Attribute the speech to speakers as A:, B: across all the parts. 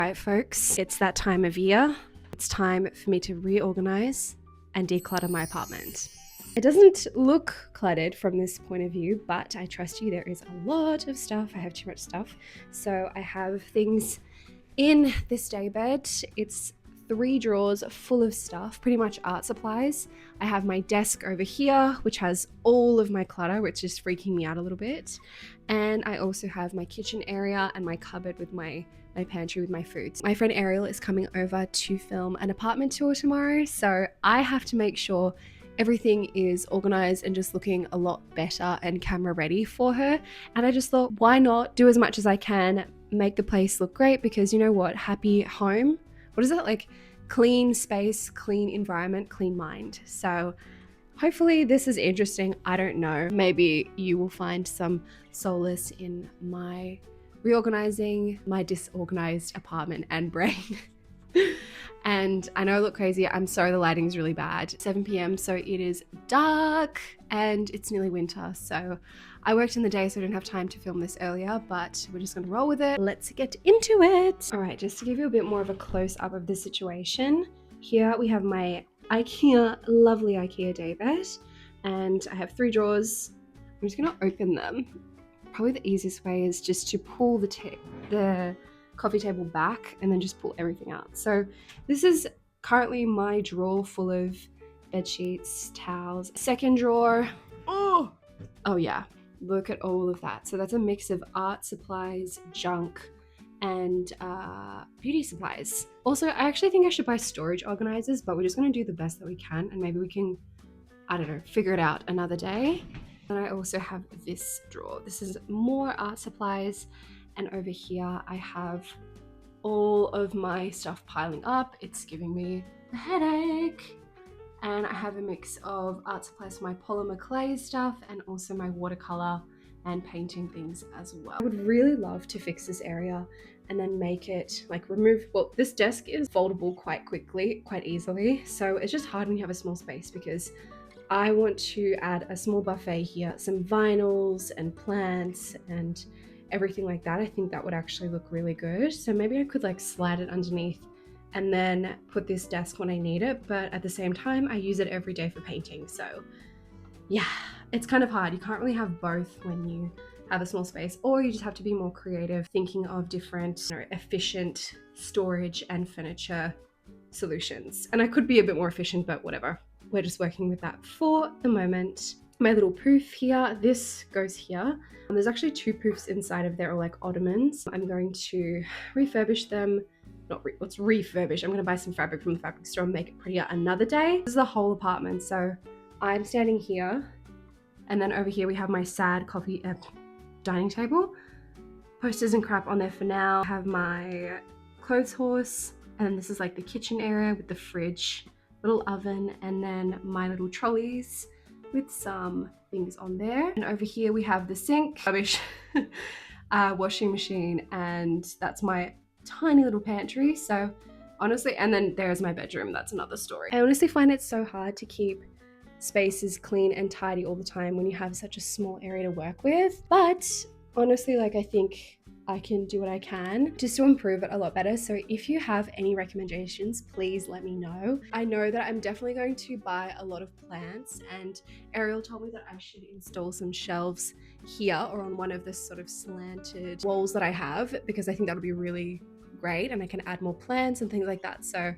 A: Alright folks, it's that time of year. It's time for me to reorganize and declutter my apartment. It doesn't look cluttered from this point of view, but I trust you, there is a lot of stuff. I have too much stuff. So I have things in this day bed. It's 3 drawers full of stuff, pretty much art supplies. I have my desk over here, which has all of my clutter, which is freaking me out a little bit. And I also have my kitchen area and my cupboard with my pantry with my foods. My friend Ariel is coming over to film an apartment tour tomorrow, so I have to make sure everything is organized and just looking a lot better and camera ready for her. And I just thought, why not do as much as I can, make the place look great, because you know what, happy home, what is that, like clean space, clean environment, clean mind. So hopefully this is interesting. I don't know, maybe you will find some solace in my reorganizing my disorganized apartment and brain. And I know I look crazy. I'm sorry, the lighting is really bad. 7 p.m. so it is dark and it's nearly winter. So I worked in the day, so I didn't have time to film this earlier, but we're just gonna roll with it. Let's get into it. All right, just to give you a bit more of a close up of the situation. Here we have my lovely IKEA daybed, and I have 3 drawers. I'm just gonna open them. Probably the easiest way is just to pull the coffee table back and then just pull everything out. So this is currently my drawer full of bed sheets, towels. Second drawer, oh yeah, look at all of that. So that's a mix of art supplies, junk, and beauty supplies. Also, I actually think I should buy storage organizers, but we're just gonna do the best that we can, and maybe we can, I don't know, figure it out another day. And I also have this drawer. This is more art supplies. And over here, I have all of my stuff piling up. It's giving me a headache. And I have a mix of art supplies for my polymer clay stuff and also my watercolor and painting things as well. I would really love to fix this area and then make it like well, this desk is foldable quite quickly, quite easily. So it's just hard when you have a small space, because I want to add a small buffet here, some vinyls and plants and everything like that. I think that would actually look really good. So maybe I could like slide it underneath and then put this desk when I need it. But at the same time, I use it every day for painting. So yeah, it's kind of hard. You can't really have both when you have a small space, or you just have to be more creative, thinking of different, efficient storage and furniture solutions. And I could be a bit more efficient, but whatever. We're just working with that for the moment. My little poof here, this goes here. There's actually 2 poofs inside of there, or like ottomans. I'm going to refurbish them. Let's refurbish. I'm going to buy some fabric from the fabric store and make it prettier another day. This is the whole apartment. So I'm standing here, and then over here we have my sad coffee dining table. Posters and crap on there for now. I have my clothes horse, and then this is like the kitchen area with the fridge, little oven, and then my little trolleys with some things on there. And over here we have the sink, rubbish, washing machine, and that's my tiny little pantry. So honestly, and then there's my bedroom. That's another story. I honestly find it so hard to keep spaces clean and tidy all the time when you have such a small area to work with. But honestly, like, I think I can do what I can just to improve it a lot better. So if you have any recommendations, please let me know. I know that I'm definitely going to buy a lot of plants, and Ariel told me that I should install some shelves here or on one of the sort of slanted walls that I have, because I think that'll be really great and I can add more plants and things like that. So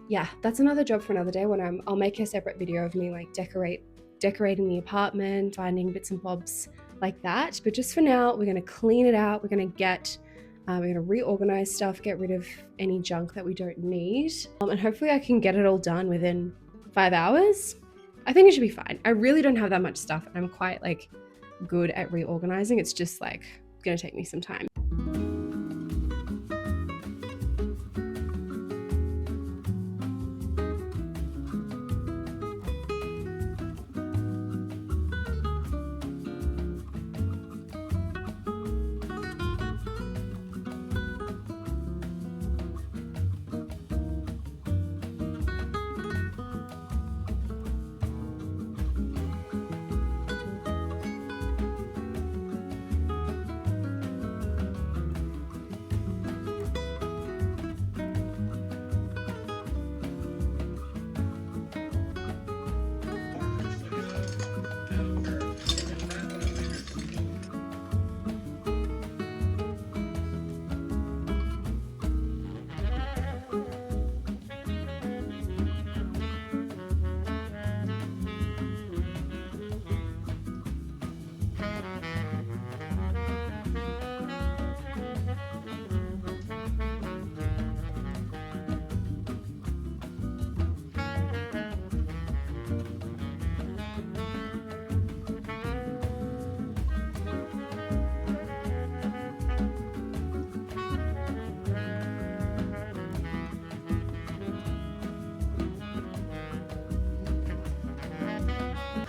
A: yeah, that's another job for another day when I'll make a separate video of me like decorating the apartment, finding bits and bobs like that. But just for now, we're going to clean it out. We're going to reorganize stuff, get rid of any junk that we don't need. And hopefully I can get it all done within 5 hours. I think it should be fine. I really don't have that much stuff, and I'm quite like good at reorganizing. It's just like going to take me some time.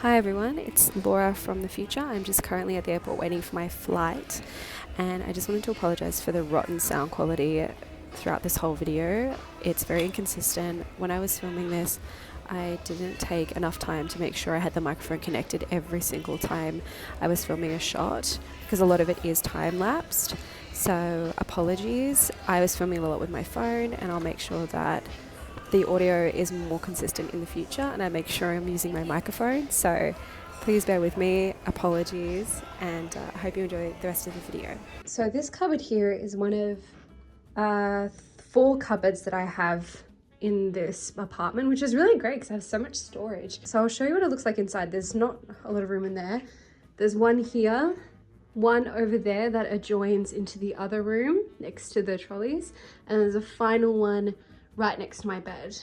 A: Hi everyone, it's Laura from the future. I'm just currently at the airport waiting for my flight, and I just wanted to apologize for the rotten sound quality throughout this whole video. It's very inconsistent. When I was filming this, I didn't take enough time to make sure I had the microphone connected every single time I was filming a shot, because a lot of it is time-lapsed. So apologies. I was filming a lot with my phone, and I'll make sure that the audio is more consistent in the future, and I make sure I'm using my microphone. So please bear with me, apologies, and I hope you enjoy the rest of the video. So this cupboard here is one of 4 cupboards that I have in this apartment, which is really great because I have so much storage. So I'll show you what it looks like inside. There's not a lot of room in there. There's one here, one over there that adjoins into the other room next to the trolleys, and there's a final one right next to my bed.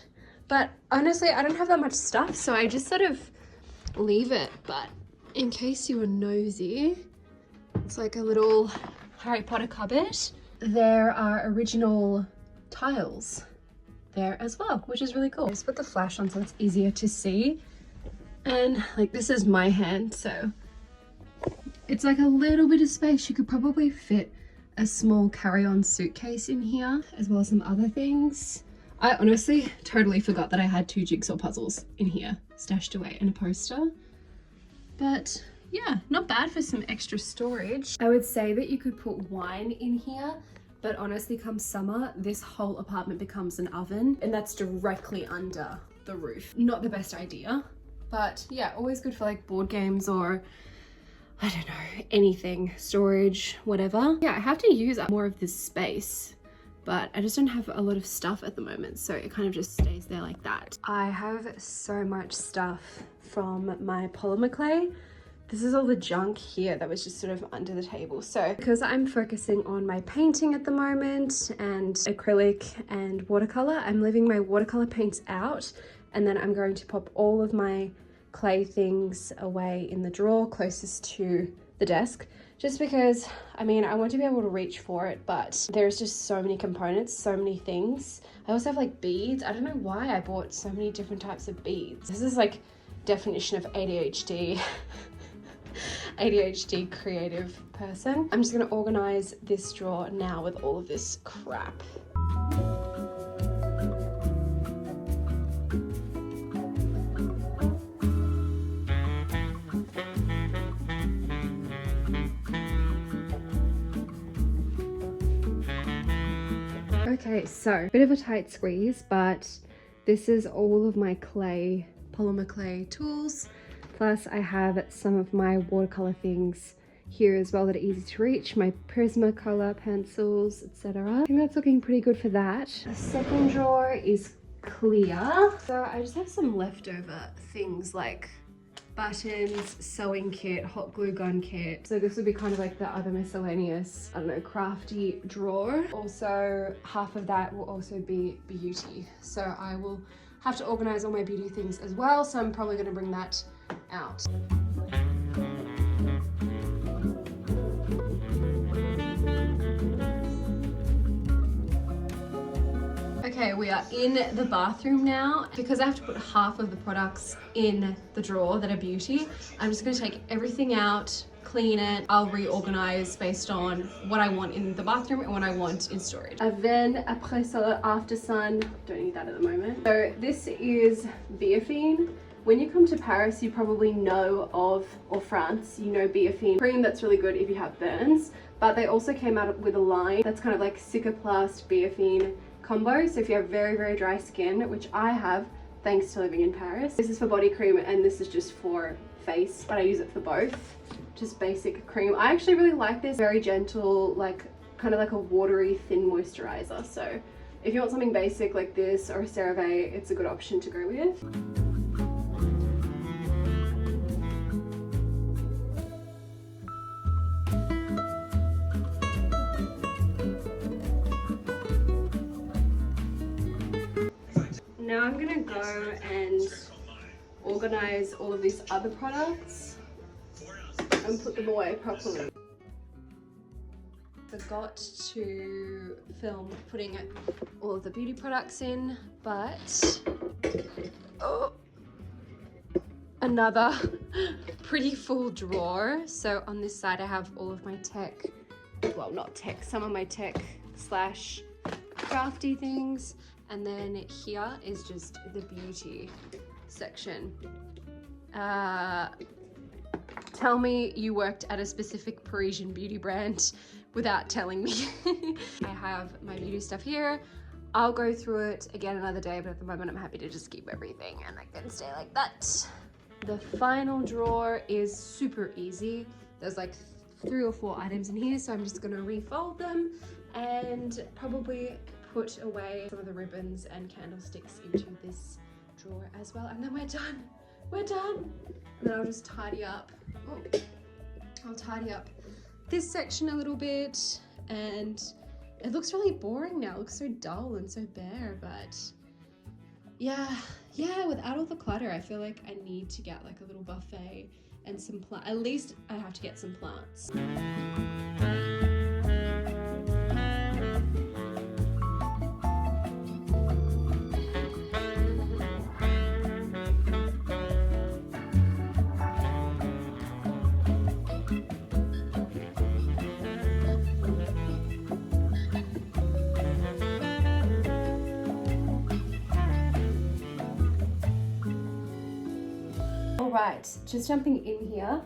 A: But honestly, I don't have that much stuff, so I just sort of leave it. But in case you were nosy, it's like a little Harry Potter cupboard. There are original tiles there as well, which is really cool. I just put the flash on so it's easier to see. And like, this is my hand, so it's like a little bit of space. You could probably fit a small carry-on suitcase in here, as well as some other things. I honestly totally forgot that I had 2 jigsaw puzzles in here stashed away and a poster. But yeah, not bad for some extra storage. I would say that you could put wine in here, but honestly, come summer, this whole apartment becomes an oven, and that's directly under the roof. Not the best idea, but yeah, always good for like board games or I don't know, anything, storage, whatever. Yeah, I have to use up more of this space, but I just don't have a lot of stuff at the moment, so it kind of just stays there like that. I have so much stuff from my polymer clay. This is all the junk here that was just sort of under the table. So because I'm focusing on my painting at the moment and acrylic and watercolor, I'm leaving my watercolor paints out, and then I'm going to pop all of my clay things away in the drawer closest to the desk, just because, I mean, I want to be able to reach for it, but there's just so many components, so many things. I also have like beads. I don't know why I bought so many different types of beads. This is like definition of ADHD. ADHD creative person. I'm just gonna organize this drawer now with all of this crap. Okay, so bit of a tight squeeze, but this is all of my clay, polymer clay tools. Plus I have some of my watercolor things here as well that are easy to reach, my Prismacolor pencils, etc. I think that's looking pretty good for that. The second drawer is clear. So I just have some leftover things like buttons, sewing kit, hot glue gun kit. So this would be kind of like the other miscellaneous, I don't know, crafty drawer. Also, half of that will also be beauty. So I will have to organize all my beauty things as well. So I'm probably gonna bring that out. Okay, we are in the bathroom now. Because I have to put half of the products in the drawer that are beauty, I'm just gonna take everything out, clean it. I'll reorganize based on what I want in the bathroom and what I want in storage. Then après ça, after sun, don't need that at the moment. So this is Biafine. When you come to Paris, you probably know of, or France, you know Biafine cream. That's really good if you have burns, but they also came out with a line that's kind of like Cicaplast Biafine combo. So if you have very, very dry skin, which I have thanks to living in Paris, this is for body cream and this is just for face, but I use it for both. Just basic cream. I actually really like this, very gentle, like kind of like a watery thin moisturizer. So if you want something basic like this or a CeraVe, it's a good option to go with. Now I'm gonna go and organize all of these other products and put them away properly. Forgot to film putting all of the beauty products in, but oh, another pretty full drawer. So on this side I have all of my tech, well not tech, some of my tech slash crafty things, and then here is just the beauty section. Tell me you worked at a specific Parisian beauty brand without telling me. I have my beauty stuff here. I'll go through it again another day, but at the moment I'm happy to just keep everything and I can stay like that. The final drawer is super easy. There's like 3 or 4 items in here, so I'm just gonna refold them and probably put away some of the ribbons and candlesticks into this drawer as well. And then we're done. We're done. And then I'll just tidy up. Oh, I'll tidy up this section a little bit, and it looks really boring now. It looks so dull and so bare, but yeah, without all the clutter, I feel like I need to get like a little buffet and some plants. At least I have to get some plants. Alright, just jumping in here,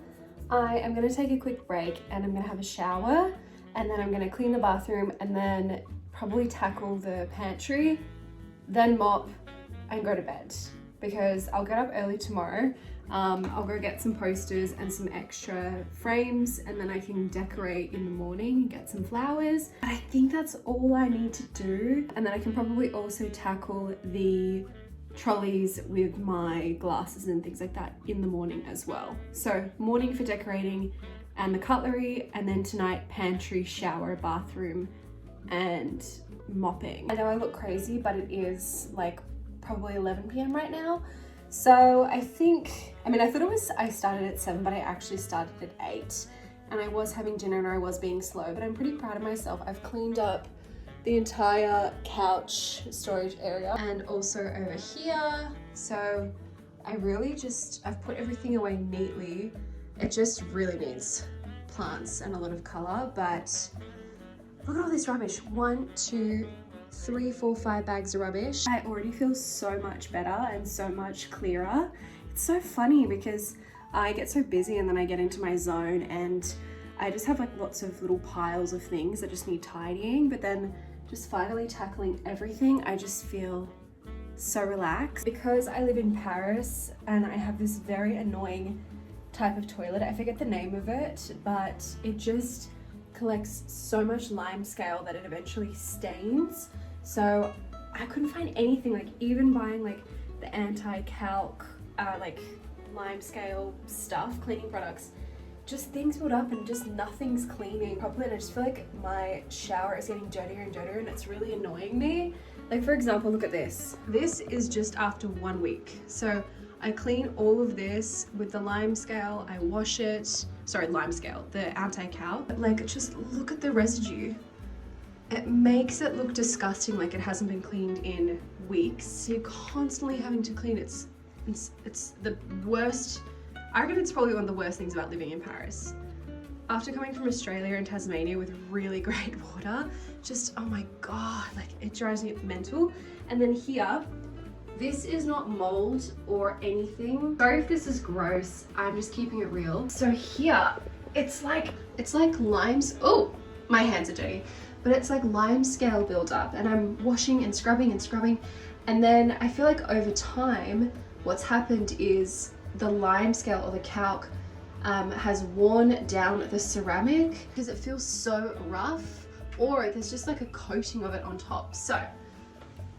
A: I am going to take a quick break and I'm going to have a shower, and then I'm going to clean the bathroom and then probably tackle the pantry, then mop and go to bed because I'll get up early tomorrow. I'll go get some posters and some extra frames, and then I can decorate in the morning and get some flowers. But I think that's all I need to do, and then I can probably also tackle the trolleys with my glasses and things like that in the morning as well. So morning for decorating and the cutlery, and then tonight pantry, shower, bathroom and mopping. I know I look crazy, but it is like probably 11 p.m. right now. So I thought I started at 7, but I actually started at 8, and I was having dinner and I was being slow, but I'm pretty proud of myself. I've cleaned up the entire couch storage area and also over here. So I've put everything away neatly. It just really needs plants and a lot of color, but look at all this rubbish. 1, 2, 3, 4, 5 bags of rubbish. I already feel so much better and so much clearer. It's so funny because I get so busy and then I get into my zone and I just have like lots of little piles of things that just need tidying, but then just finally tackling everything, I just feel so relaxed. Because I live in Paris and I have this very annoying type of toilet, I forget the name of it, but it just collects so much lime scale that it eventually stains. So I couldn't find anything, like even buying like the anti-calc like lime scale stuff, cleaning products, just things build up and just nothing's cleaning properly, and I just feel like my shower is getting dirtier and dirtier and it's really annoying me. Like for example, look at this. This is just after 1 week. So I clean all of this with the lime scale, I wash it, sorry, lime scale, the anti-calc. Like just look at the residue. It makes it look disgusting, like it hasn't been cleaned in weeks. So you're constantly having to clean it. It's the worst. I reckon it's probably one of the worst things about living in Paris. After coming from Australia and Tasmania with really great water, just, oh my God, like it drives me mental. And then here, this is not mold or anything. Sorry if this is gross, I'm just keeping it real. So here, it's like limes, oh, my hands are dirty, but it's like lime scale buildup, and I'm washing and scrubbing, and then I feel like over time, what's happened is the lime scale or the calc has worn down the ceramic because it feels so rough, or there's just like a coating of it on top. So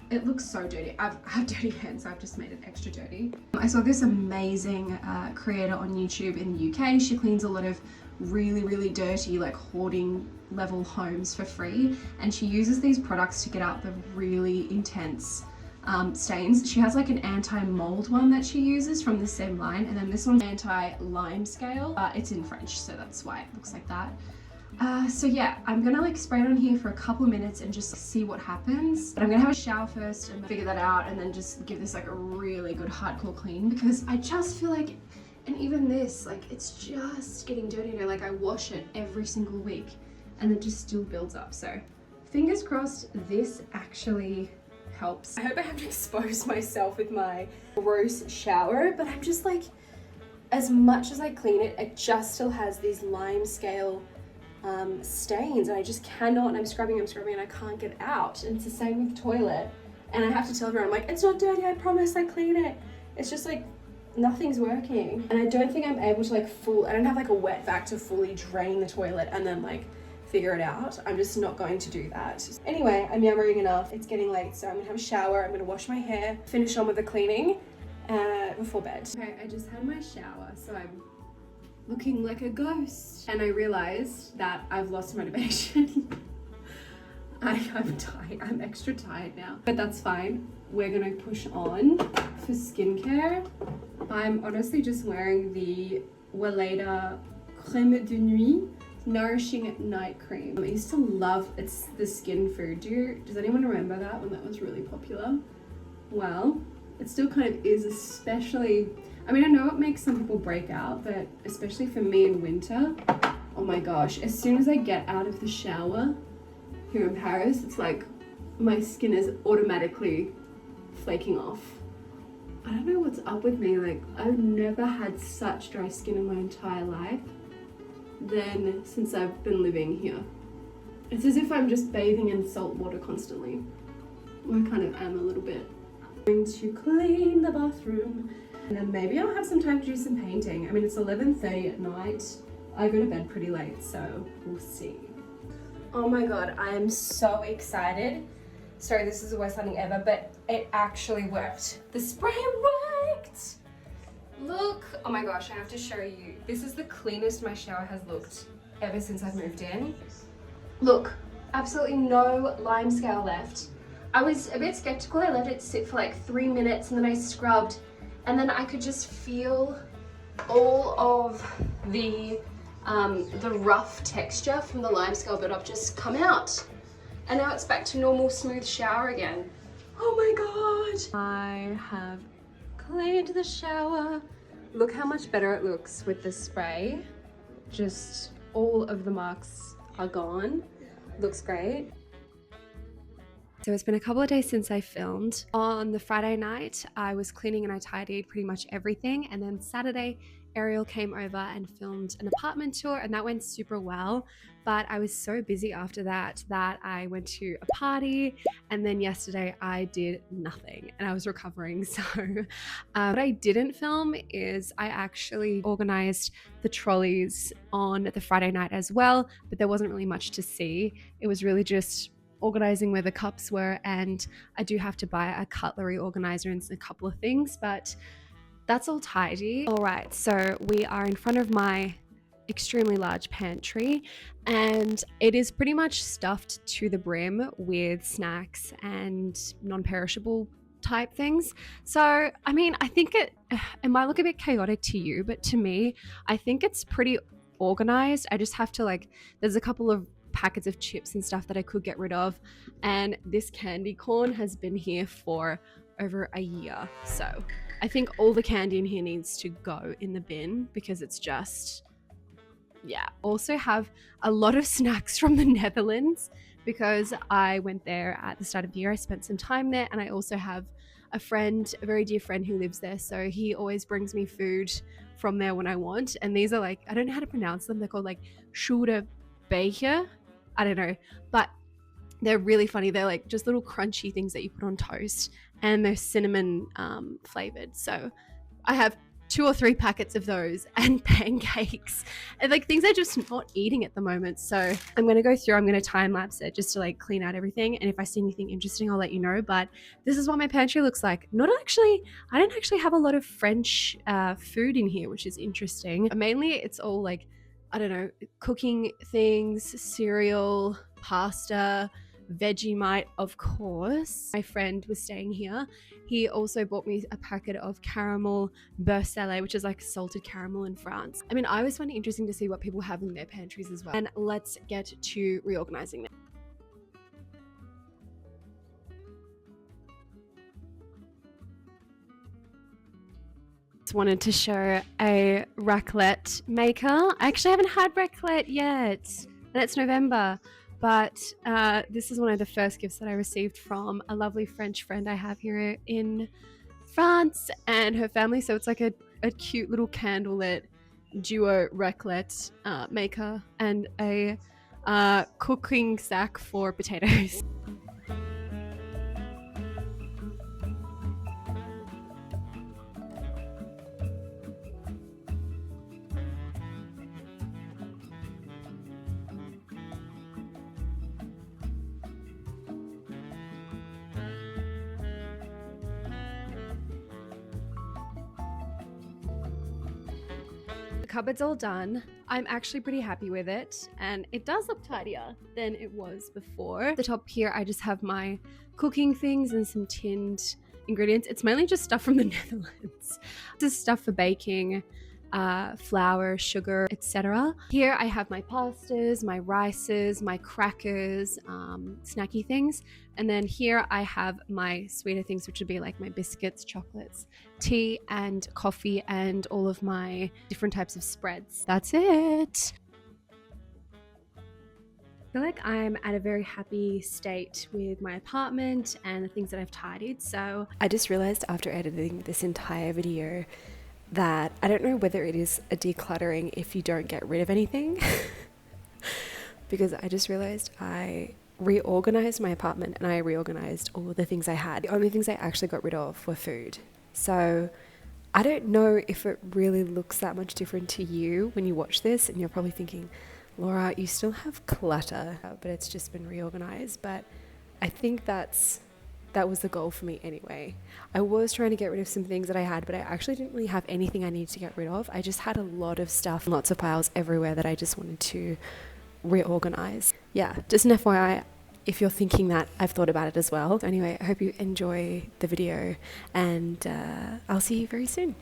A: it looks so dirty. I have dirty hands, so I've just made it extra dirty. I saw this amazing creator on YouTube in the UK. She cleans a lot of really dirty, like hoarding level homes for free, and she uses these products to get out the really intense stains. She has like an anti-mold one that she uses from the same line, and then this one's anti-lime scale. It's in French, so that's why it looks like that. So yeah, I'm gonna like spray it on here for a couple of minutes and just see what happens. But I'm gonna have a shower first and figure that out, and then just give this like a really good hardcore clean, because I just feel like And even this, like, it's just getting dirty. You know, like I wash it every single week and it just still builds up. So fingers crossed this actually helps. I hope I haven't exposed myself with my gross shower, but I'm just like, as much as I clean it, it just still has these lime scale stains, and I just cannot, and I'm scrubbing and I can't get it out. And it's the same with the toilet. And I have to tell everyone, I'm like, it's not dirty, I promise, I clean it. It's just like, nothing's working. And I don't think I'm able to like I don't have like a wet vac to fully drain the toilet and then like figure it out. I'm just not going to do that. Anyway, I'm yammering enough. It's getting late, so I'm gonna have a shower, I'm gonna wash my hair, finish on with the cleaning before bed. Okay, I just had my shower, so I'm looking like a ghost. And I realized that I've lost motivation. I'm tired, I'm extra tired now, but that's fine. We're gonna push on for skincare. I'm honestly just wearing the Weleda Crème de Nuit Nourishing Night Cream. I used to love, it's the skin food. Does anyone remember that when that was really popular? Well, it still kind of is, especially, I mean, I know it makes some people break out, but especially for me in winter, oh my gosh, as soon as I get out of the shower here in Paris, it's like my skin is automatically flaking off. I don't know what's up with me, like I've never had such dry skin in my entire life than since I've been living here. It's as if I'm just bathing in salt water constantly. I kind of am a little bit. I'm going to clean the bathroom and then maybe I'll have some time to do some painting. I mean, it's 11:30 at night. I go to bed pretty late, so we'll see. Oh my god, I am so excited. Sorry, this is the worst landing ever, but it actually worked. The spray worked! Look, oh my gosh, I have to show you. This is the cleanest my shower has looked ever since I've moved in. Look, absolutely no lime scale left. I was a bit skeptical. I let it sit for like 3 minutes and then I scrubbed, and then I could just feel all of the rough texture from the lime scale buildup just come out. And now it's back to normal smooth shower again. Oh my god! I have cleaned the shower. Look how much better it looks with the spray. Just all of the marks are gone. Looks great. So it's been a couple of days since I filmed. On the Friday night, I was cleaning and I tidied pretty much everything. And then Saturday, Ariel came over and filmed an apartment tour, and that went super well. But I was so busy after that I went to a party, and then yesterday I did nothing and I was recovering. So what I didn't film is I actually organized the trolleys on the Friday night as well, but there wasn't really much to see. It was really just organizing where the cups were, and I do have to buy a cutlery organizer and a couple of things, but that's all tidy. All right, so we are in front of my extremely large pantry, and it is pretty much stuffed to the brim with snacks and non-perishable type things. So, I mean, I think it might look a bit chaotic to you, but to me, I think it's pretty organized. I just have to there's a couple of packets of chips and stuff that I could get rid of, and this candy corn has been here for over a year. So I think all the candy in here needs to go in the bin because it's just, yeah. Also have a lot of snacks from the Netherlands because I went there at the start of the year. I spent some time there, and I also have a friend, a very dear friend who lives there. So he always brings me food from there when I want. And these are I don't know how to pronounce them. They're called Schulter Becher. I don't know, but they're really funny. They're just little crunchy things that you put on toast, and they're cinnamon flavored. So I have 2 or 3 packets of those and pancakes and things I'm just not eating at the moment. So I'm going to go through, I'm going to time lapse it just to clean out everything. And if I see anything interesting, I'll let you know. But this is what my pantry looks like. I don't actually have a lot of French food in here, which is interesting. Mainly it's all I don't know, cooking things, cereal, pasta, Vegemite, of course. My friend was staying here. He also bought me a packet of caramel beurre salé, which is salted caramel in France. I mean, I always find it interesting to see what people have in their pantries as well. And let's get to reorganizing now. Just wanted to show a raclette maker. I actually haven't had raclette yet, and it's November, but this is one of the first gifts that I received from a lovely French friend I have here in France and her family. So it's like a cute little candlelit duo raclette maker and a cooking sack for potatoes. The cupboard's all done. I'm actually pretty happy with it, and it does look tidier than it was before. At the top here, I just have my cooking things and some tinned ingredients. It's mainly just stuff from the Netherlands. This is stuff for baking, flour, sugar, etc. Here I have my pastas, my rices, my crackers, snacky things. And then here I have my sweeter things, which would be like my biscuits, chocolates, tea and coffee, and all of my different types of spreads. That's it. I feel like I'm at a very happy state with my apartment and the things that I've tidied. So I just realized after editing this entire video that I don't know whether it is a decluttering if you don't get rid of anything because I just realized I reorganized my apartment and I reorganized all of the things I had. The only things I actually got rid of were food. So I don't know if it really looks that much different to you when you watch this, and you're probably thinking, Laura, you still have clutter, but it's just been reorganized. But I think that was the goal for me anyway. I was trying to get rid of some things that I had, but I actually didn't really have anything I needed to get rid of. I just had a lot of stuff, lots of piles everywhere that I just wanted to reorganize. Yeah, just an FYI, if you're thinking that, I've thought about it as well. Anyway, I hope you enjoy the video, and I'll see you very soon.